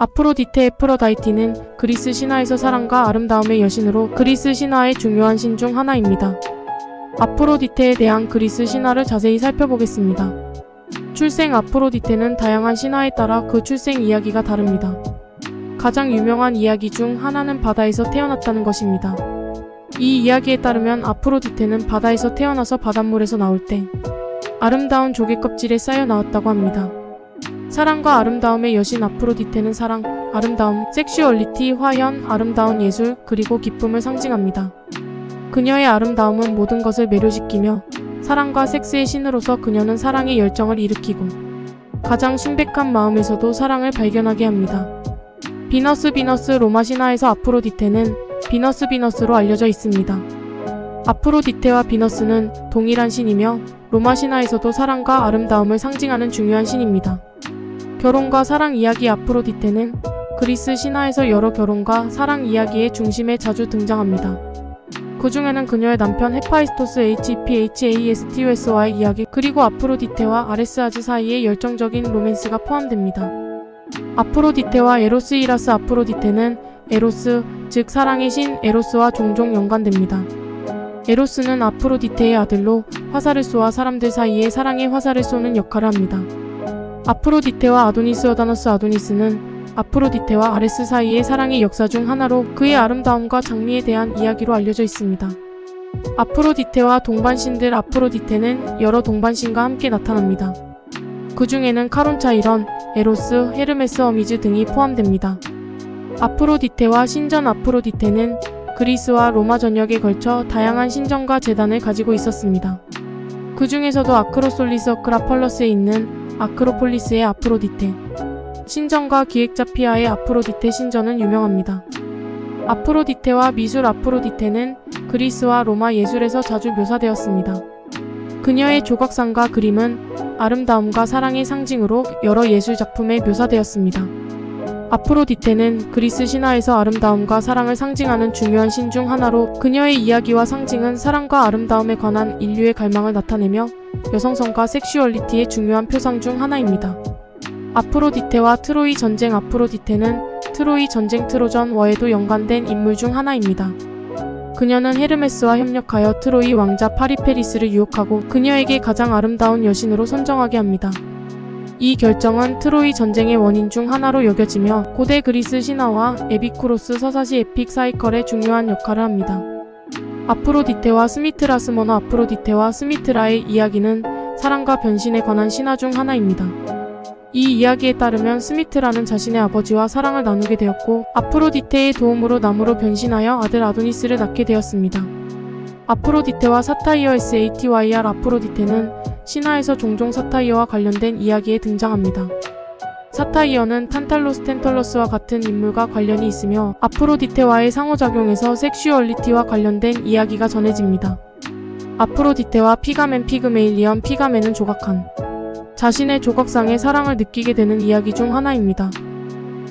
아프로디테 에프로다이티는 그리스 신화에서 사랑과 아름다움의 여신으로 그리스 신화의 중요한 신 중 하나입니다. 아프로디테에 대한 그리스 신화를 자세히 살펴보겠습니다. 출생 아프로디테는 다양한 신화에 따라 그 출생 이야기가 다릅니다. 가장 유명한 이야기 중 하나는 바다에서 태어났다는 것입니다. 이 이야기에 따르면 아프로디테는 바다에서 태어나서 바닷물에서 나올 때 아름다운 조개 껍질에 쌓여 나왔다고 합니다. 사랑과 아름다움의 여신 아프로디테는 사랑, 아름다움, 섹슈얼리티, 화현, 아름다운 예술, 그리고 기쁨을 상징합니다. 그녀의 아름다움은 모든 것을 매료시키며 사랑과 섹스의 신으로서 그녀는 사랑의 열정을 일으키고 가장 순백한 마음에서도 사랑을 발견하게 합니다. 비너스 로마 신화에서 아프로디테는 비너스로 알려져 있습니다. 아프로디테와 비너스는 동일한 신이며 로마 신화에서도 사랑과 아름다움을 상징하는 중요한 신입니다. 결혼과 사랑 이야기 아프로디테는 그리스 신화에서 여러 결혼과 사랑 이야기의 중심에 자주 등장합니다. 그 중에는 그녀의 남편 헤파이스토스 HEPHASTOS와의 이야기 그리고 아프로디테와 아레스아즈 사이의 열정적인 로맨스가 포함됩니다. 아프로디테와 에로스 이라스 아프로디테는 에로스, 즉 사랑의 신 에로스와 종종 연관됩니다. 에로스는 아프로디테의 아들로 화살을 쏘아 사람들 사이에 사랑의 화살을 쏘는 역할을 합니다. 아프로디테와 아도니스 여다너스 아도니스는 아프로디테와 아레스 사이의 사랑의 역사 중 하나로 그의 아름다움과 장미에 대한 이야기로 알려져 있습니다. 아프로디테와 동반신들 아프로디테는 여러 동반신과 함께 나타납니다. 그 중에는 카론차이런, 에로스, 헤르메스 어미즈 등이 포함됩니다. 아프로디테와 신전 아프로디테는 그리스와 로마 전역에 걸쳐 다양한 신전과 제단을 가지고 있었습니다. 그 중에서도 아크로솔리스 어크라펄러스에 있는 아크로폴리스의 아프로디테 신전과 기획자 피아의 아프로디테 신전은 유명합니다. 아프로디테와 미술 아프로디테는 그리스와 로마 예술에서 자주 묘사되었습니다. 그녀의 조각상과 그림은 아름다움과 사랑의 상징으로 여러 예술 작품에 묘사되었습니다. 아프로디테는 그리스 신화에서 아름다움과 사랑을 상징하는 중요한 신 중 하나로 그녀의 이야기와 상징은 사랑과 아름다움에 관한 인류의 갈망을 나타내며 여성성과 섹슈얼리티의 중요한 표상 중 하나입니다. 아프로디테와 트로이 전쟁 아프로디테는 트로이 전쟁 트로전 워에도 연관된 인물 중 하나입니다. 그녀는 헤르메스와 협력하여 트로이 왕자 파리페리스를 유혹하고 그녀에게 가장 아름다운 여신으로 선정하게 합니다. 이 결정은 트로이 전쟁의 원인 중 하나로 여겨지며 고대 그리스 신화와 에비쿠로스 서사시 에픽 사이클의 중요한 역할을 합니다. 아프로디테와 스미트라 스머너 아프로디테와 스미트라의 이야기는 사랑과 변신에 관한 신화 중 하나입니다. 이 이야기에 따르면 스미트라는 자신의 아버지와 사랑을 나누게 되었고 아프로디테의 도움으로 나무로 변신하여 아들 아도니스를 낳게 되었습니다. 아프로디테와 사타이어 SATYR 아프로디테는 신화에서 종종 사타이어와 관련된 이야기에 등장합니다. 사타이어는 탄탈로스 텐털러스와 같은 인물과 관련이 있으며 아프로디테와의 상호작용에서 섹슈얼리티와 관련된 이야기가 전해집니다. 아프로디테와 피가멘 피그메일리언 피가멘은 조각한 자신의 조각상에 사랑을 느끼게 되는 이야기 중 하나입니다.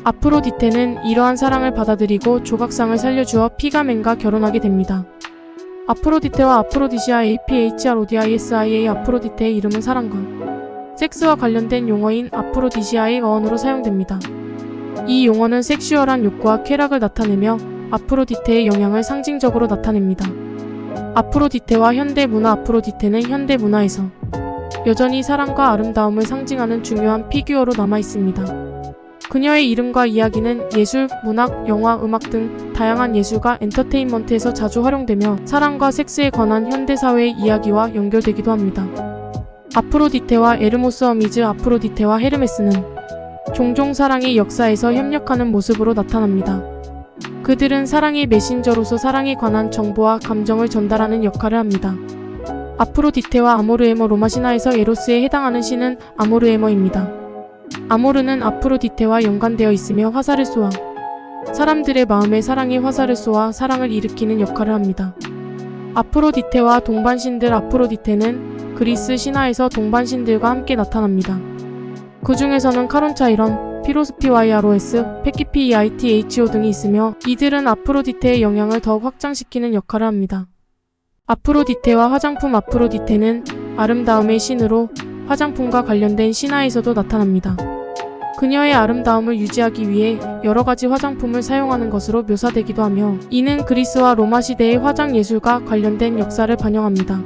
아프로디테는 이러한 사랑을 받아들이고 조각상을 살려주어 피가멘과 결혼하게 됩니다. 아프로디테와 아프로디시아 APHRODISIA 아프로디테의 이름은 사랑과 섹스와 관련된 용어인 아프로디시아의 어원으로 사용됩니다. 이 용어는 섹슈얼한 욕구와 쾌락을 나타내며 아프로디테의 영향을 상징적으로 나타냅니다. 아프로디테와 현대문화 아프로디테는 현대문화에서 여전히 사랑과 아름다움을 상징하는 중요한 피규어로 남아있습니다. 그녀의 이름과 이야기는 예술, 문학, 영화, 음악 등 다양한 예술과 엔터테인먼트에서 자주 활용되며 사랑과 섹스에 관한 현대사회의 이야기와 연결되기도 합니다. 아프로디테와 에르모스 어미즈 아프로디테와 헤르메스는 종종 사랑의 역사에서 협력하는 모습으로 나타납니다. 그들은 사랑의 메신저로서 사랑에 관한 정보와 감정을 전달하는 역할을 합니다. 아프로디테와 아모르에머 로마 신화에서 에로스에 해당하는 신은 아모르에머입니다. 아모르는 아프로디테와 연관되어 있으며 화살을 쏘아 사람들의 마음에 사랑의 화살을 쏘아 사랑을 일으키는 역할을 합니다. 아프로디테와 동반신들 아프로디테는 그리스 신화에서 동반신들과 함께 나타납니다. 그 중에서는 카론차이런, 피로스피와이아로에스, 페키피이아이THO 등이 있으며 이들은 아프로디테의 영향을 더욱 확장시키는 역할을 합니다. 아프로디테와 화장품 아프로디테는 아름다움의 신으로 화장품과 관련된 신화에서도 나타납니다. 그녀의 아름다움을 유지하기 위해 여러 가지 화장품을 사용하는 것으로 묘사되기도 하며 이는 그리스와 로마 시대의 화장 예술과 관련된 역사를 반영합니다.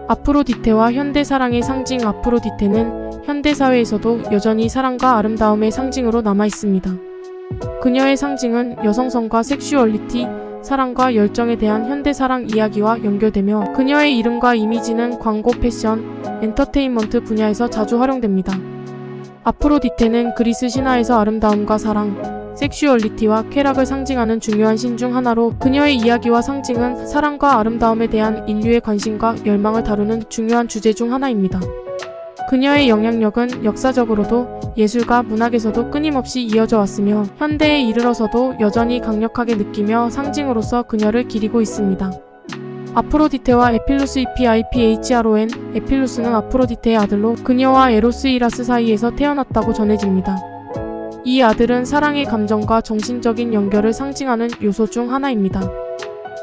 아프로디테와 현대 사랑의 상징 아프로디테는 현대 사회에서도 여전히 사랑과 아름다움의 상징으로 남아 있습니다. 그녀의 상징은 여성성과 섹슈얼리티, 사랑과 열정에 대한 현대 사랑 이야기와 연결되며 그녀의 이름과 이미지는 광고, 패션, 엔터테인먼트 분야에서 자주 활용됩니다. 아프로디테는 그리스 신화에서 아름다움과 사랑, 섹슈얼리티와 쾌락을 상징하는 중요한 신 중 하나로 그녀의 이야기와 상징은 사랑과 아름다움에 대한 인류의 관심과 열망을 다루는 중요한 주제 중 하나입니다. 그녀의 영향력은 역사적으로도 예술과 문학에서도 끊임없이 이어져 왔으며 현대에 이르러서도 여전히 강력하게 느끼며 상징으로서 그녀를 기리고 있습니다. 아프로디테와 에필루스 EPIPHRON 에필루스는 아프로디테의 아들로 그녀와 에로스 이라스 사이에서 태어났다고 전해집니다. 이 아들은 사랑의 감정과 정신적인 연결을 상징하는 요소 중 하나입니다.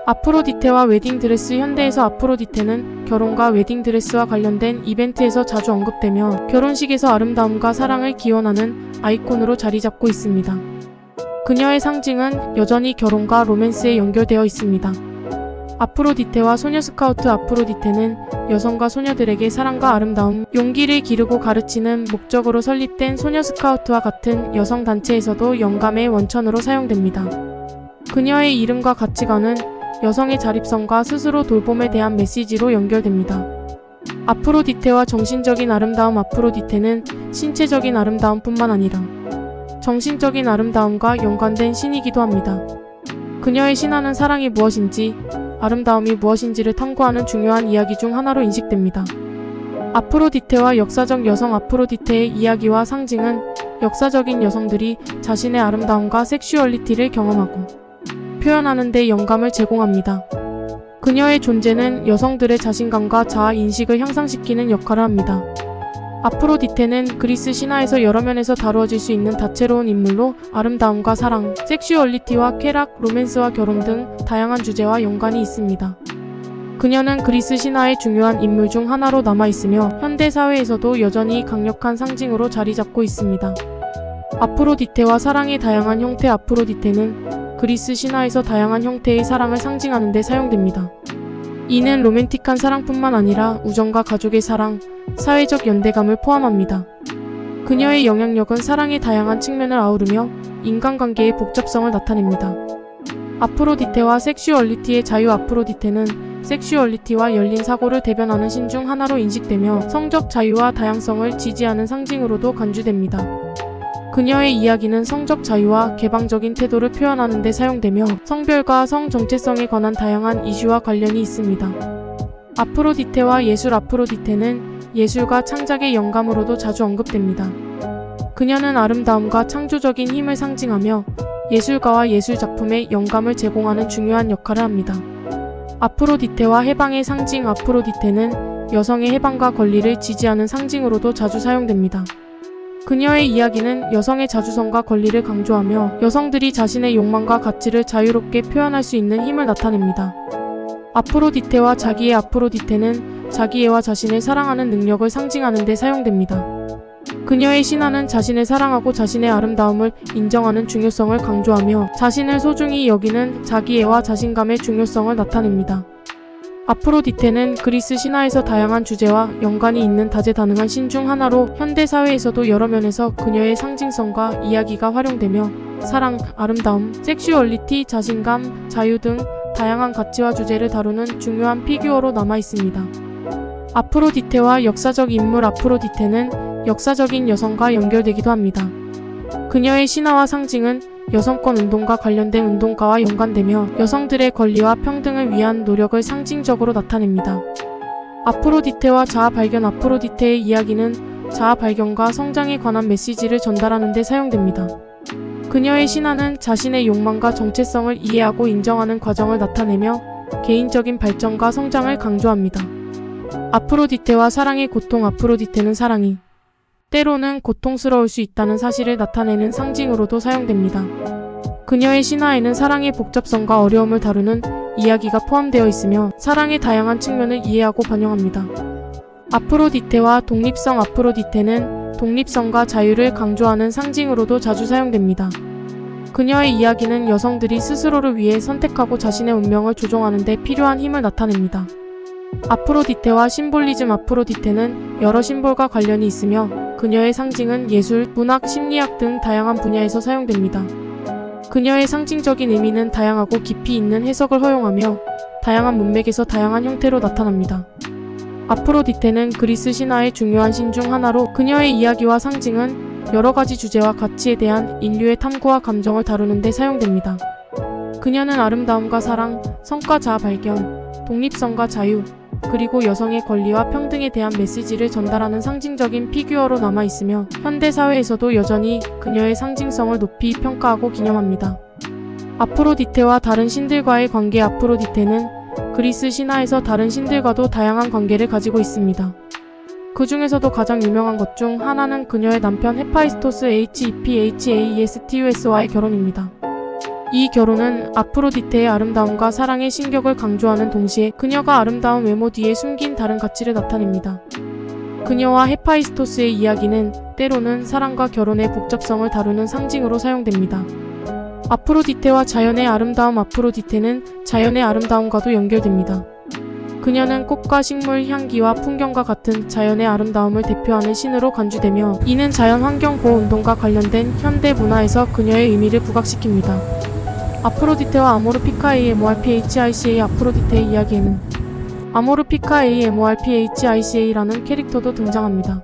아프로디테와 웨딩드레스 현대에서 아프로디테는 결혼과 웨딩드레스와 관련된 이벤트에서 자주 언급되며 결혼식에서 아름다움과 사랑을 기원하는 아이콘으로 자리 잡고 있습니다. 그녀의 상징은 여전히 결혼과 로맨스에 연결되어 있습니다. 아프로디테와 소녀 스카우트 아프로디테는 여성과 소녀들에게 사랑과 아름다움, 용기를 기르고 가르치는 목적으로 설립된 소녀 스카우트와 같은 여성 단체에서도 영감의 원천으로 사용됩니다. 그녀의 이름과 가치관은 여성의 자립성과 스스로 돌봄에 대한 메시지로 연결됩니다. 아프로디테와 정신적인 아름다움 아프로디테는 신체적인 아름다움뿐만 아니라 정신적인 아름다움과 연관된 신이기도 합니다. 그녀의 신화는 사랑이 무엇인지, 아름다움이 무엇인지를 탐구하는 중요한 이야기 중 하나로 인식됩니다. 아프로디테와 역사적 여성 아프로디테의 이야기와 상징은 역사적인 여성들이 자신의 아름다움과 섹슈얼리티를 경험하고 표현하는 데 영감을 제공합니다. 그녀의 존재는 여성들의 자신감과 자아 인식을 향상시키는 역할을 합니다. 아프로디테는 그리스 신화에서 여러 면에서 다루어질 수 있는 다채로운 인물로 아름다움과 사랑, 섹슈얼리티와 쾌락, 로맨스와 결혼 등 다양한 주제와 연관이 있습니다. 그녀는 그리스 신화의 중요한 인물 중 하나로 남아있으며 현대 사회에서도 여전히 강력한 상징으로 자리 잡고 있습니다. 아프로디테와 사랑의 다양한 형태 아프로디테는 그리스 신화에서 다양한 형태의 사랑을 상징하는 데 사용됩니다. 이는 로맨틱한 사랑뿐만 아니라 우정과 가족의 사랑, 사회적 연대감을 포함합니다. 그녀의 영향력은 사랑의 다양한 측면을 아우르며 인간관계의 복잡성을 나타냅니다. 아프로디테와 섹슈얼리티의 자유 아프로디테는 섹슈얼리티와 열린 사고를 대변하는 신 중 하나로 인식되며 성적 자유와 다양성을 지지하는 상징으로도 간주됩니다. 그녀의 이야기는 성적 자유와 개방적인 태도를 표현하는 데 사용되며 성별과 성 정체성에 관한 다양한 이슈와 관련이 있습니다. 아프로디테와 예술 아프로디테는 예술과 창작의 영감으로도 자주 언급됩니다. 그녀는 아름다움과 창조적인 힘을 상징하며 예술가와 예술 작품에 영감을 제공하는 중요한 역할을 합니다. 아프로디테와 해방의 상징 아프로디테는 여성의 해방과 권리를 지지하는 상징으로도 자주 사용됩니다. 그녀의 이야기는 여성의 자주성과 권리를 강조하며 여성들이 자신의 욕망과 가치를 자유롭게 표현할 수 있는 힘을 나타냅니다. 아프로디테와 자기애 아프로디테는 자기애와 자신을 사랑하는 능력을 상징하는 데 사용됩니다. 그녀의 신화는 자신을 사랑하고 자신의 아름다움을 인정하는 중요성을 강조하며 자신을 소중히 여기는 자기애와 자신감의 중요성을 나타냅니다. 아프로디테는 그리스 신화에서 다양한 주제와 연관이 있는 다재다능한 신 중 하나로 현대 사회에서도 여러 면에서 그녀의 상징성과 이야기가 활용되며 사랑, 아름다움, 섹슈얼리티, 자신감, 자유 등 다양한 가치와 주제를 다루는 중요한 피규어로 남아있습니다. 아프로디테와 역사적 인물 아프로디테는 역사적인 여성과 연결되기도 합니다. 그녀의 신화와 상징은 여성권 운동과 관련된 운동가와 연관되며 여성들의 권리와 평등을 위한 노력을 상징적으로 나타냅니다. 아프로디테와 자아 발견 아프로디테의 이야기는 자아 발견과 성장에 관한 메시지를 전달하는 데 사용됩니다. 그녀의 신화는 자신의 욕망과 정체성을 이해하고 인정하는 과정을 나타내며 개인적인 발전과 성장을 강조합니다. 아프로디테와 사랑의 고통 아프로디테는 사랑이 때로는 고통스러울 수 있다는 사실을 나타내는 상징으로도 사용됩니다. 그녀의 신화에는 사랑의 복잡성과 어려움을 다루는 이야기가 포함되어 있으며 사랑의 다양한 측면을 이해하고 반영합니다. 아프로디테와 독립성 아프로디테는 독립성과 자유를 강조하는 상징으로도 자주 사용됩니다. 그녀의 이야기는 여성들이 스스로를 위해 선택하고 자신의 운명을 조종하는 데 필요한 힘을 나타냅니다. 아프로디테와 심볼리즘. 아프로디테는 여러 심볼과 관련이 있으며 그녀의 상징은 예술, 문학, 심리학 등 다양한 분야에서 사용됩니다. 그녀의 상징적인 의미는 다양하고 깊이 있는 해석을 허용하며 다양한 문맥에서 다양한 형태로 나타납니다. 아프로디테는 그리스 신화의 중요한 신 중 하나로 그녀의 이야기와 상징은 여러 가지 주제와 가치에 대한 인류의 탐구와 감정을 다루는 데 사용됩니다. 그녀는 아름다움과 사랑, 성과 자아 발견, 독립성과 자유, 그리고 여성의 권리와 평등에 대한 메시지를 전달하는 상징적인 피규어로 남아있으며 현대 사회에서도 여전히 그녀의 상징성을 높이 평가하고 기념합니다. 아프로디테와 다른 신들과의 관계. 아프로디테는 그리스 신화에서 다른 신들과도 다양한 관계를 가지고 있습니다. 그 중에서도 가장 유명한 것 중 하나는 그녀의 남편 헤파이스토스 헤파에스토스와의 결혼입니다. 이 결혼은 아프로디테의 아름다움과 사랑의 신격을 강조하는 동시에 그녀가 아름다운 외모 뒤에 숨긴 다른 가치를 나타냅니다. 그녀와 헤파이스토스의 이야기는 때로는 사랑과 결혼의 복잡성을 다루는 상징으로 사용됩니다. 아프로디테와 자연의 아름다움. 아프로디테는 자연의 아름다움과도 연결됩니다. 그녀는 꽃과 식물, 향기와 풍경과 같은 자연의 아름다움을 대표하는 신으로 간주되며 이는 자연환경보호운동과 관련된 현대 문화에서 그녀의 의미를 부각시킵니다. 아프로디테와 아모르피카 AMORPHICA. 아프로디테의 이야기에는 아모르피카 AMORPHICA라는 캐릭터도 등장합니다.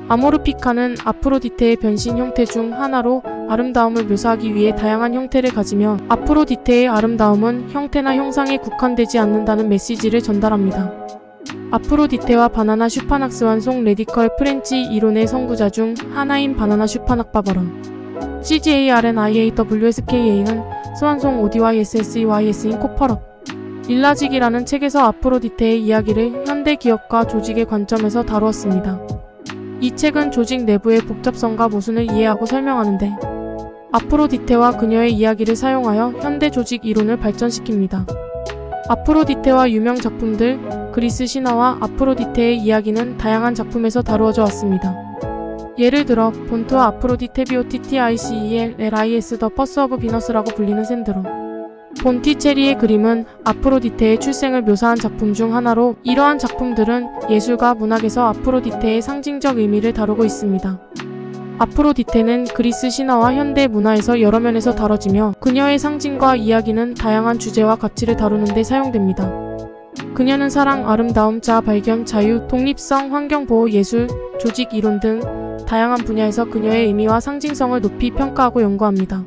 아모르피카는 아프로디테의 변신 형태 중 하나로 아름다움을 묘사하기 위해 다양한 형태를 가지며 아프로디테의 아름다움은 형태나 형상에 국한되지 않는다는 메시지를 전달합니다. 아프로디테와 바나나 슈파낙스. 완송. 레디컬 프렌치 이론의 선구자 중 하나인 바나나 슈파낙바버런 CGARNIAWSKA는 스완송 ODYSSEYS인 코퍼럽 일라직이라는 책에서 아프로디테의 이야기를 현대 기업과 조직의 관점에서 다루었습니다. 이 책은 조직 내부의 복잡성과 모순을 이해하고 설명하는데 아프로디테와 그녀의 이야기를 사용하여 현대 조직 이론을 발전시킵니다. 아프로디테와 유명 작품들. 그리스 신화와 아프로디테의 이야기는 다양한 작품에서 다루어져 왔습니다. 예를 들어 본트와 아프로디테 BOTTICELLIS 더 퍼스 오브 비너스라고 불리는 샌드로 본티체리의 그림은 아프로디테의 출생을 묘사한 작품 중 하나로 이러한 작품들은 예술과 문학에서 아프로디테의 상징적 의미를 다루고 있습니다. 아프로디테는 그리스 신화와 현대 문화에서 여러 면에서 다뤄지며 그녀의 상징과 이야기는 다양한 주제와 가치를 다루는 데 사용됩니다. 그녀는 사랑, 아름다움, 자아 발견, 자유, 독립성, 환경보호, 예술, 조직 이론 등 다양한 분야에서 그녀의 의미와 상징성을 높이 평가하고 연구합니다.